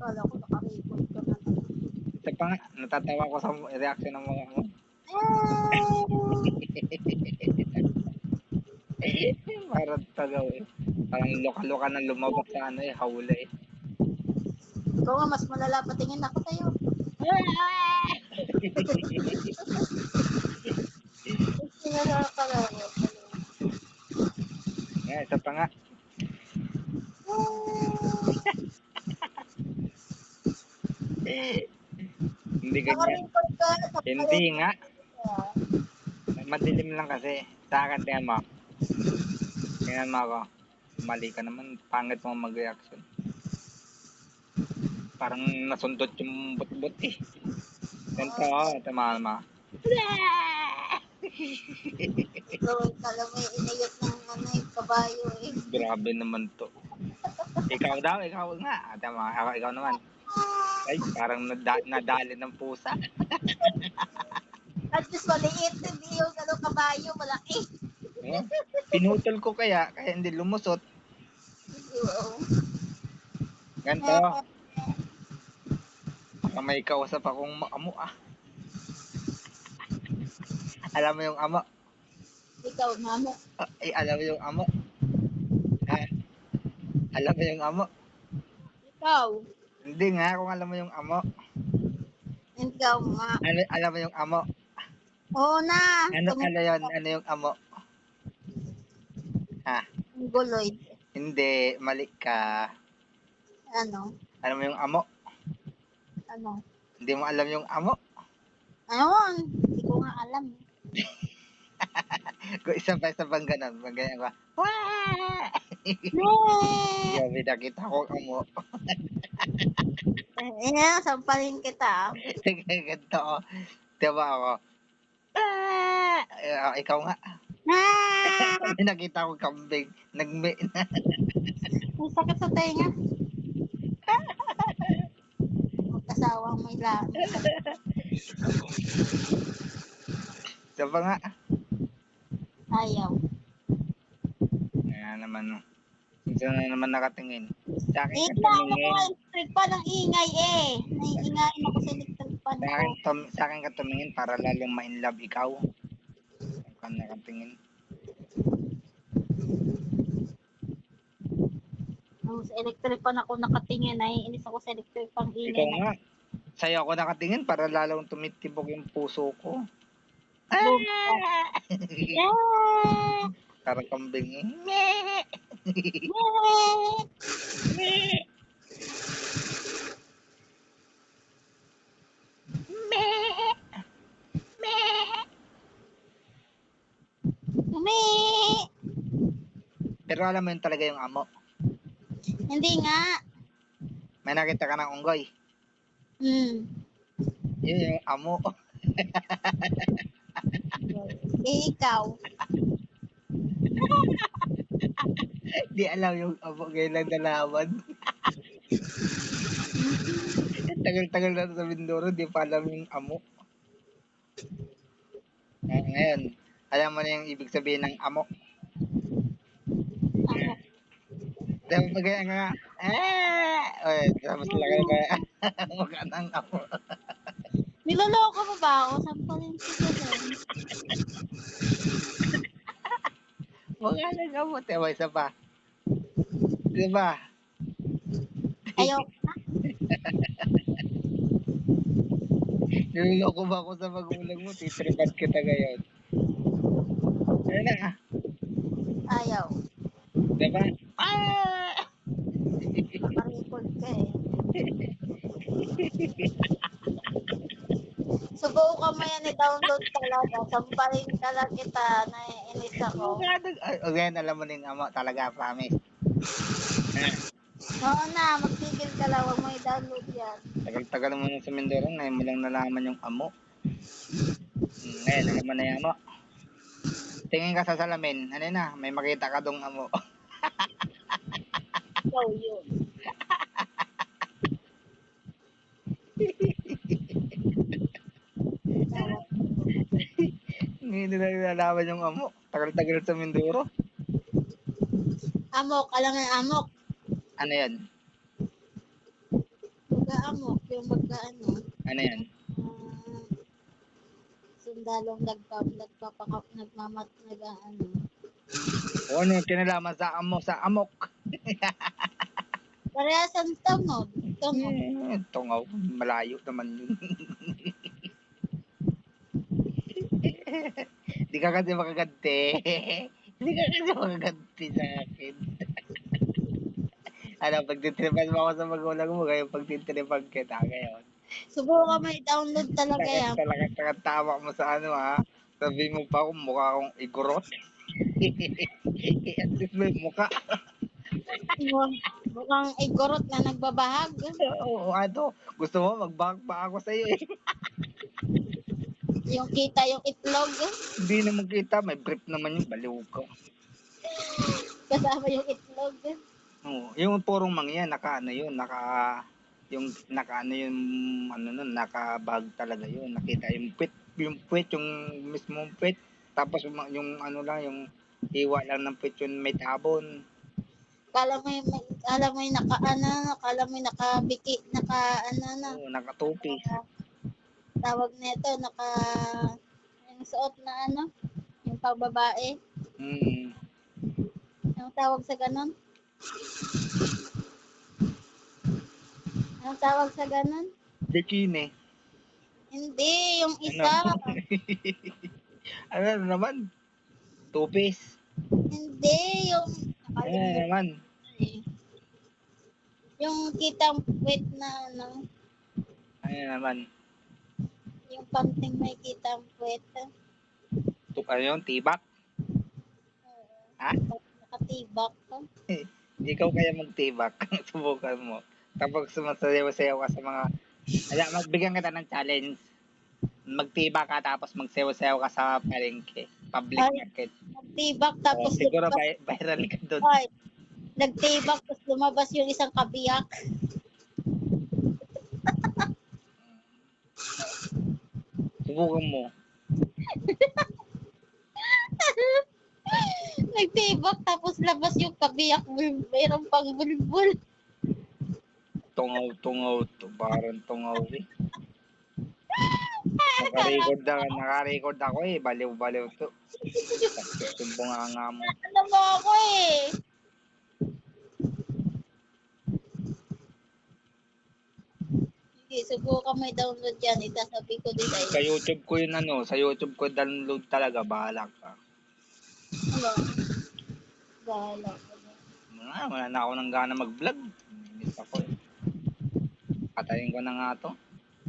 Kala ko naka-record ka na. Isa pa nga, natatawa ko sa reaction ng mga mo. Parang tagaw eh. Parang loka-loka na lumabas sa ano eh, hawla eh. Ikaw nga, mas malala patingin ako sa'yo. Kasi nakakalawa. Isa pa nga. Hindi ganyan. Naka-record ka. Hindi nga. Madilim lang kasi. Sa akin, tingnan mo. Tingnan mo ako. Mali ka naman. Pangit mo mag-reaction. Parang nasundot yung bot-bot eh. Ganito ako. Tama mo. Kala mo yung inayot ng ano, kabayo eh. Grabe naman to. Ikaw daw, ikaw nga. Tama, ikaw naman. Ay, parang nadali ng pusa. At least maliit, hindi yung ano, kabayo, malaki. Oh, pinutol ko kaya hindi lumusot. Ganito. Parang may kausap akong amo ah. Alam mo yung amo? Ikaw, mamo. Ay, alam mo yung amo? Ha? Alam mo yung amo? Ikaw. Hindi nga, kung alam mo yung amo. Ikaw, ma. Alam mo yung amo? Oo na. Ano yun? Ano yung amo? Ha? Guloy. Hindi, mali ka. Ano? Alam mo yung amo? Ano? Hindi mo alam yung amo? Ayun. Hindi ko nga alam. Kung isa pang ganun, ganyan ko. Wah! Yo, may nakita ko amo. Sampalin kita. Ganito ako. Diba ako? Ikaw nga. May nakita ko kambing. Nagme na. May sakit sa tenga. Mag-asawang may lang. Diba nga? Ayaw. Ayan naman. Sino na naman nakatingin? Sa akin ka Ikaw, tumingin. electric pa ng ingay eh. Naiingayin ako sa electric pan ko. Sa akin ka tumingin para lalong ma-inlove ikaw. Saan ka nakatingin? Sa electric pan ako nakatingin. Naiinis ako sa electric pan ingay. Ikaw nga. Sa'yo ako nakatingin para lalong tumitibok yung puso ko. Boom. Parang kambing. Pero alam mo yun talaga yung amo. Hindi nga. May nakita ka ng unggoy. Yun yung amo. Ikaw. Di alam yung amo ngayon lang nalaman. Tagal-tagal na sa Mindoro, di pa alam yung amo. Ngayon, alam mo na yung ibig sabihin ng amo. Dahil pag kaya nga, tapos lang ka mukha ng amo. Niloloko mo ba ako? Sampalin kita doon. Mukha ng amo. Tewa, isa pa. Diba? Ayoko na. Niloloko ba ako sa magulang mo? Titripan kita ngayon. Ano na? Ayaw. Diba? Naka-record ka eh. Subukan mo yan i-download talaga. Sampalin ka lang kita. Naiinis ako. Again, alam mo na yung amo. Talaga, promise. Oo na, magtigil ka lang. Huwag mo i-download yan. Tagal-tagal mo na sa Mindoro. Ngayon mo lang nalaman yung amo. Ngayon, alam mo na yung amo. Tingin ka sa salamin. Ano na? May makita ka dong amo. Ikaw yun. Ngayon na nalalaman yung amo. Tagal-tagal sa Mindoro. Amok, alam nga amok. Ano yan? yung magkaano. Ano yan? Sundalong nagmamat, nag-ano. O ano yung kinalaman sa amok? Parehas ang tunog. Tunog. Tungaw, malayo naman yun. Di ka kasi makaganti. Di ka kasi makaganti sa akin. Ano, pagtitripan mo ako sa magulang mo, ngayon pagtitripan kita ngayon. Subukan mo i-download talaga yan. Talaga tama mo sa ano ha. Sabi mo pa kung mukha akong igorot. At least may mukha. Mukhang igorot na nagbabahag. Oo, ano, gusto mo magbahag pa ako sa'yo eh. Yung kita yung itlog. Hindi naman kita, may brief naman yung baliw ko. Kasama yung itlog. Oo, yung purong mangyan, naka-ano yun, yung naka-ano yung ano nun, naka-bag talaga yun. Nakita yung puwet, yung mismong puwet. Tapos yung ano lang, yung hiwa lang ng puwet yun may tabon. Kala mo yung kala mo yung nakabiki, na. Oo, nakatupis. Tawag nito, yung suot na yung pagbabae. Hmm. Anong tawag sa ganon? Anong tawag sa ganon? Bikini. Hindi, yung Ano? isa. Ano naman? Tupis. Hindi, yung Ano naman? eh. Yung kitang puwet na Ano naman? yung panting may kitang puwet. Ano yun? Tibak? Ha? Nakatibak. Ikaw kaya magtibak. Subukan mo. Tapos sumasayaw-sayaw ka sa mga... Magbigyan kita ng challenge. Magtibak ka tapos magsayaw-sayaw ka sa palengke. Public Ay, market. nagtibak tapos Siguro viral ka doon. Ay, nagtibak tapos lumabas yung isang kabiyak. Subukan mo. Nagtibak tapos labas yung kabiyak. Mayroong pang bulbul. Tungaw to. Parang tungaw eh. Naka-record ako eh. Baliw-baliw to. Tapos yung bunganga mo. Ano mo ako eh. Sige, subukan mo i-download yan. Itasabi ko din sa'yo. Sa YouTube ko yun ano. Sa YouTube ko download talaga. Bahala ka. Ano? Bahala ko na. Wala na ako ng gana mag-vlog. Miss ako eh. Patayin ko na nga to.